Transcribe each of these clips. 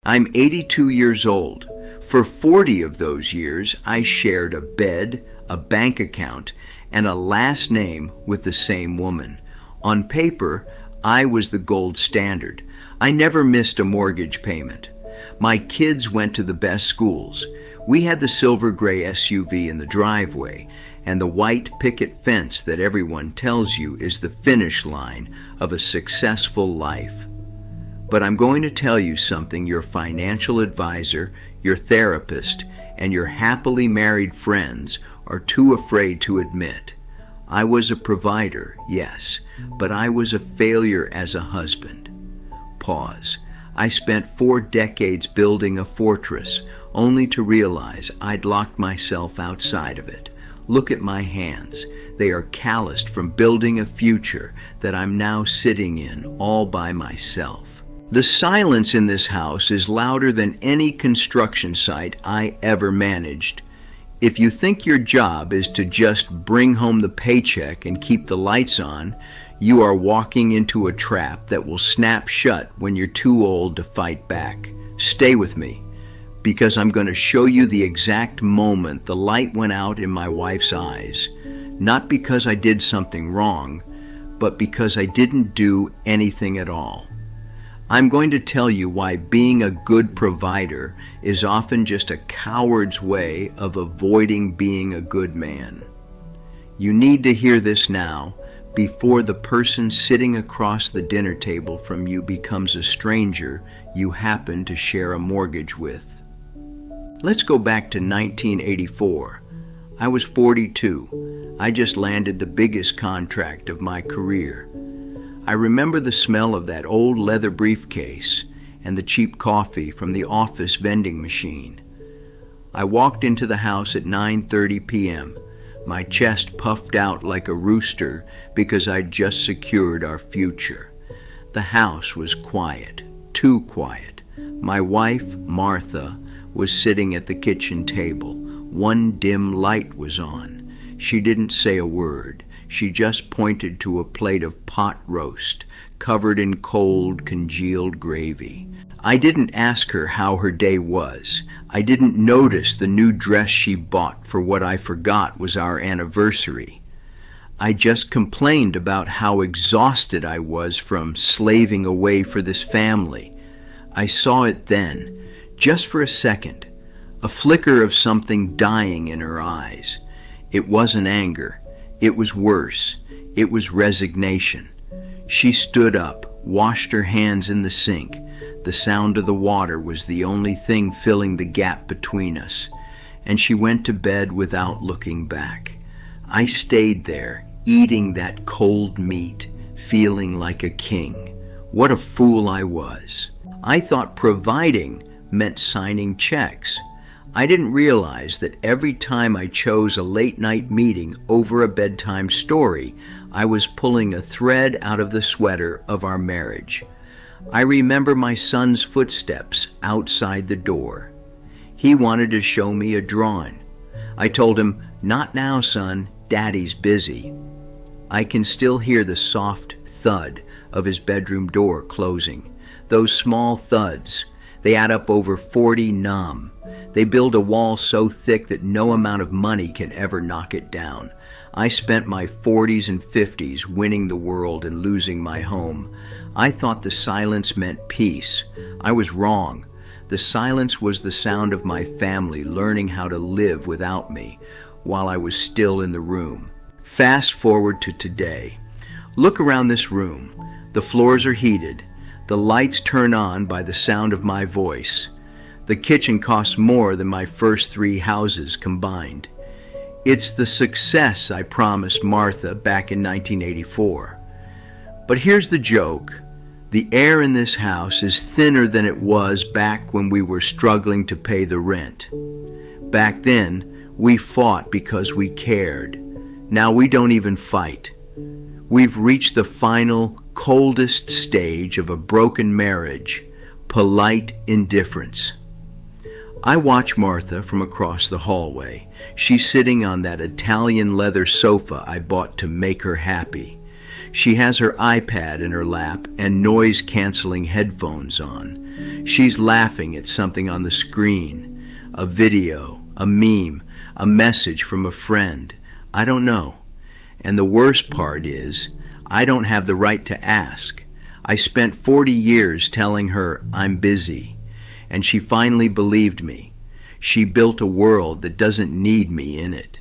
I'm 82 years old. For 40 of those years, I shared a bed, a bank account, and a last name with the same woman. On paper, I was the gold standard. I never missed a mortgage payment. My kids went to the best schools. We had the silver gray SUV in the driveway and the white picket fence that everyone tells you is the finish line of a successful life. But I'm going to tell you something your financial advisor, your therapist, and your happily married friends are too afraid to admit. I was a provider, yes, but I was a failure as a husband. Pause. I spent 4 decades building a fortress, only to realize I'd locked myself outside of it. Look at my hands. They are calloused from building a future that I'm now sitting in all by myself. The silence in this house is louder than any construction site I ever managed. If you think your job is to just bring home the paycheck and keep the lights on, you are walking into a trap that will snap shut when you're too old to fight back. Stay with me, because I'm going to show you the exact moment the light went out in my wife's eyes. Not because I did something wrong, but because I didn't do anything at all. I'm going to tell you why being a good provider is often just a coward's way of avoiding being a good man. You need to hear this now, before the person sitting across the dinner table from you becomes a stranger you happen to share a mortgage with. Let's go back to 1984. I was 42. I just landed the biggest contract of my career. I remember the smell of that old leather briefcase and the cheap coffee from the office vending machine. I walked into the house at 9:30 p.m., my chest puffed out like a rooster because I'd just secured our future. The house was quiet, too quiet. My wife, Martha, was sitting at the kitchen table. One dim light was on. She didn't say a word. She just pointed to a plate of pot roast, covered in cold, congealed gravy. I didn't ask her how her day was. I didn't notice the new dress she bought for what I forgot was our anniversary. I just complained about how exhausted I was from slaving away for this family. I saw it then, just for a second, a flicker of something dying in her eyes. It wasn't anger. It was worse. It was resignation. She stood up, washed her hands in the sink. The sound of the water was the only thing filling the gap between us, and she went to bed without looking back. I stayed there, eating that cold meat, feeling like a king. What a fool I was. I thought providing meant signing checks. I didn't realize that every time I chose a late-night meeting over a bedtime story, I was pulling a thread out of the sweater of our marriage. I remember my son's footsteps outside the door. He wanted to show me a drawing. I told him, "Not now, son, Daddy's busy." I can still hear the soft thud of his bedroom door closing. Those small thuds, they add up over 40 numb. They build a wall so thick that no amount of money can ever knock it down. I spent my 40s and 50s winning the world and losing my home. I thought the silence meant peace. I was wrong. The silence was the sound of my family learning how to live without me while I was still in the room. Fast forward to today. Look around this room. The floors are heated. The lights turn on by the sound of my voice. The kitchen costs more than my first 3 houses combined. It's the success I promised Martha back in 1984. But here's the joke. The air in this house is thinner than it was back when we were struggling to pay the rent. Back then, we fought because we cared. Now we don't even fight. We've reached the final, coldest stage of a broken marriage, polite indifference. I watch Martha from across the hallway. She's sitting on that Italian leather sofa I bought to make her happy. She has her iPad in her lap and noise-canceling headphones on. She's laughing at something on the screen, a video, a meme, a message from a friend. I don't know. And the worst part is, I don't have the right to ask. I spent 40 years telling her I'm busy, and she finally believed me. She built a world that doesn't need me in it.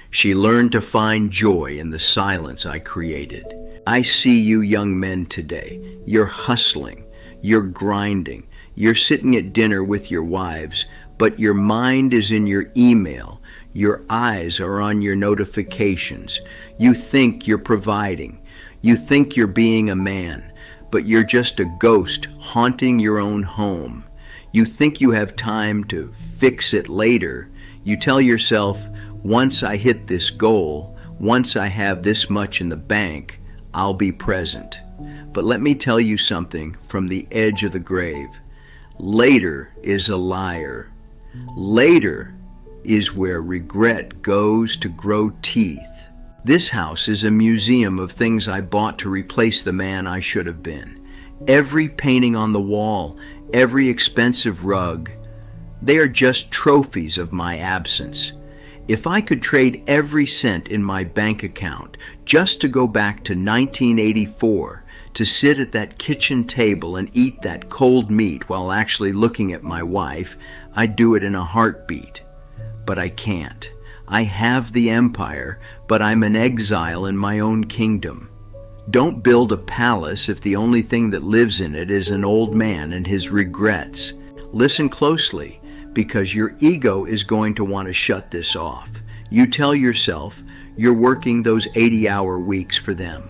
She learned to find joy in the silence I created. I see you young men today. You're hustling. You're grinding. You're sitting at dinner with your wives, but your mind is in your email. Your eyes are on your notifications. You think you're providing. You think you're being a man, but you're just a ghost haunting your own home. You think you have time to fix it later. You tell yourself, once I hit this goal, once I have this much in the bank, I'll be present. But let me tell you something from the edge of the grave. Later is a liar. Later is where regret goes to grow teeth. This house is a museum of things I bought to replace the man I should have been. Every painting on the wall, every expensive rug, they are just trophies of my absence. If I could trade every cent in my bank account just to go back to 1984, to sit at that kitchen table and eat that cold meat while actually looking at my wife, I'd do it in a heartbeat. But I can't. I have the empire, but I'm an exile in my own kingdom. Don't build a palace if the only thing that lives in it is an old man and his regrets. Listen closely, because your ego is going to want to shut this off. You tell yourself you're working those 80-hour weeks for them,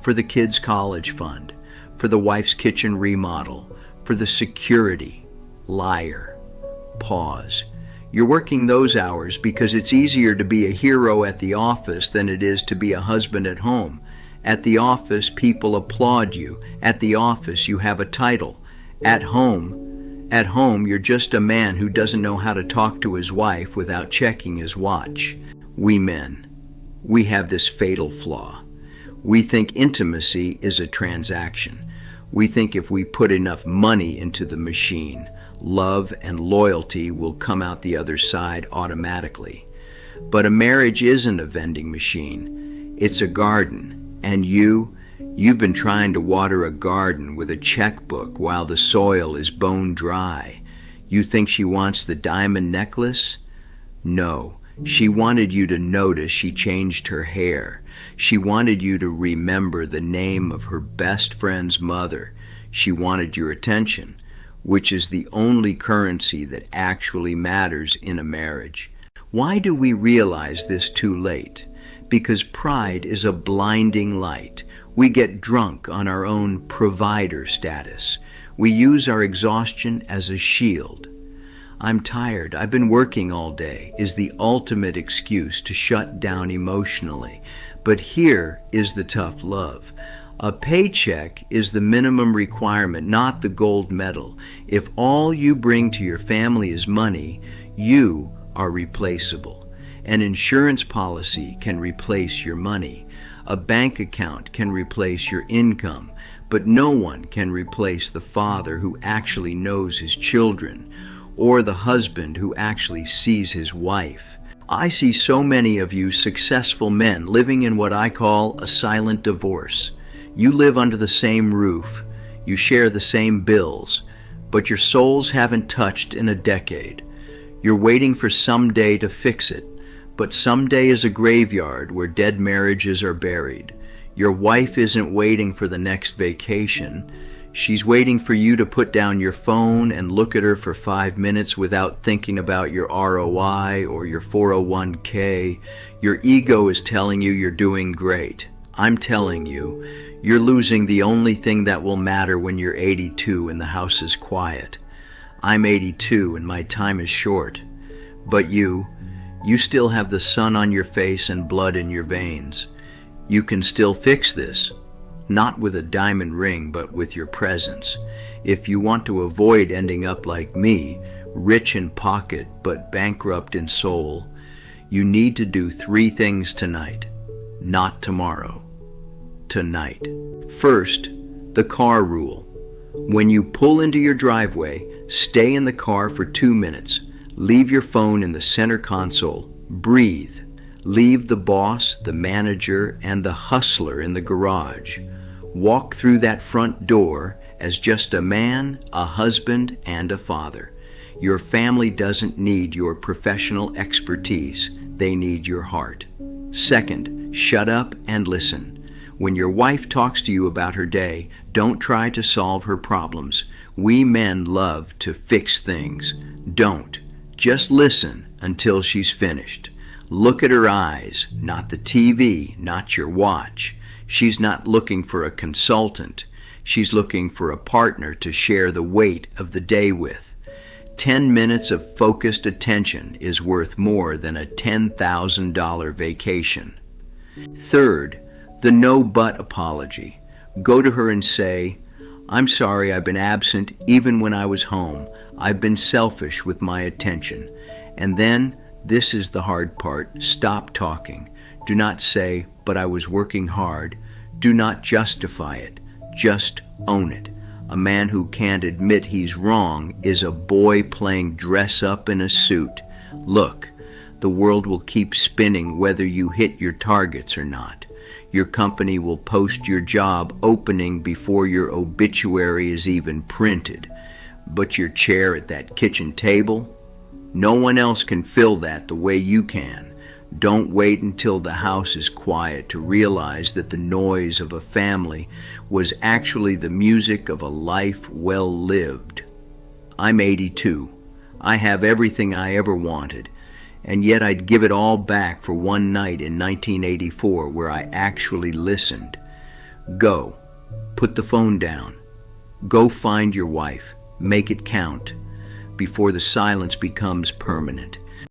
for the kids' college fund, for the wife's kitchen remodel, for the security. Liar. Pause. You're working those hours because it's easier to be a hero at the office than it is to be a husband at home. At the office, people applaud you. At the office, you have a title. At home, you're just a man who doesn't know how to talk to his wife without checking his watch. We men, we have this fatal flaw. We think intimacy is a transaction. We think if we put enough money into the machine, love and loyalty will come out the other side automatically. But a marriage isn't a vending machine. It's a garden. And you've been trying to water a garden with a checkbook while the soil is bone dry. You think she wants the diamond necklace? No, she wanted you to notice she changed her hair. She wanted you to remember the name of her best friend's mother. She wanted your attention, which is the only currency that actually matters in a marriage. Why do we realize this too late? Because pride is a blinding light. We get drunk on our own provider status. We use our exhaustion as a shield. I'm tired, I've been working all day, is the ultimate excuse to shut down emotionally. But here is the tough love. A paycheck is the minimum requirement, not the gold medal. If all you bring to your family is money, you are replaceable. An insurance policy can replace your money. A bank account can replace your income, but no one can replace the father who actually knows his children, or the husband who actually sees his wife. I see so many of you successful men living in what I call a silent divorce. You live under the same roof, you share the same bills, but your souls haven't touched in a decade. You're waiting for someday to fix it. But someday is a graveyard where dead marriages are buried. Your wife isn't waiting for the next vacation. She's waiting for you to put down your phone and look at her for 5 minutes without thinking about your ROI or your 401k. Your ego is telling you you're doing great. I'm telling you, you're losing the only thing that will matter when you're 82 and the house is quiet. I'm 82 and my time is short. But you still have the sun on your face and blood in your veins. You can still fix this, not with a diamond ring, but with your presence. If you want to avoid ending up like me, rich in pocket but bankrupt in soul, you need to do 3 things tonight, not tomorrow. Tonight. First, the car rule. When you pull into your driveway, stay in the car for 2 minutes. Leave your phone in the center console. Breathe. Leave the boss, the manager, and the hustler in the garage. Walk through that front door as just a man, a husband, and a father. Your family doesn't need your professional expertise. They need your heart. Second, shut up and listen. When your wife talks to you about her day, don't try to solve her problems. We men love to fix things. Don't. Just listen until she's finished. Look at her eyes, not the TV, not your watch. She's not looking for a consultant. She's looking for a partner to share the weight of the day with. 10 minutes of focused attention is worth more than a $10,000 vacation. Third, the no but apology. Go to her and say, "I'm sorry I've been absent even when I was home. I've been selfish with my attention." And then, this is the hard part, stop talking. Do not say, "But I was working hard." Do not justify it. Just own it. A man who can't admit he's wrong is a boy playing dress up in a suit. Look, the world will keep spinning whether you hit your targets or not. Your company will post your job opening before your obituary is even printed. But your chair at that kitchen table? No one else can fill that the way you can. Don't wait until the house is quiet to realize that the noise of a family was actually the music of a life well lived. I'm 82. I have everything I ever wanted, and yet I'd give it all back for one night in 1984 where I actually listened. Go. Put the phone down. Go find your wife. Make it count before the silence becomes permanent.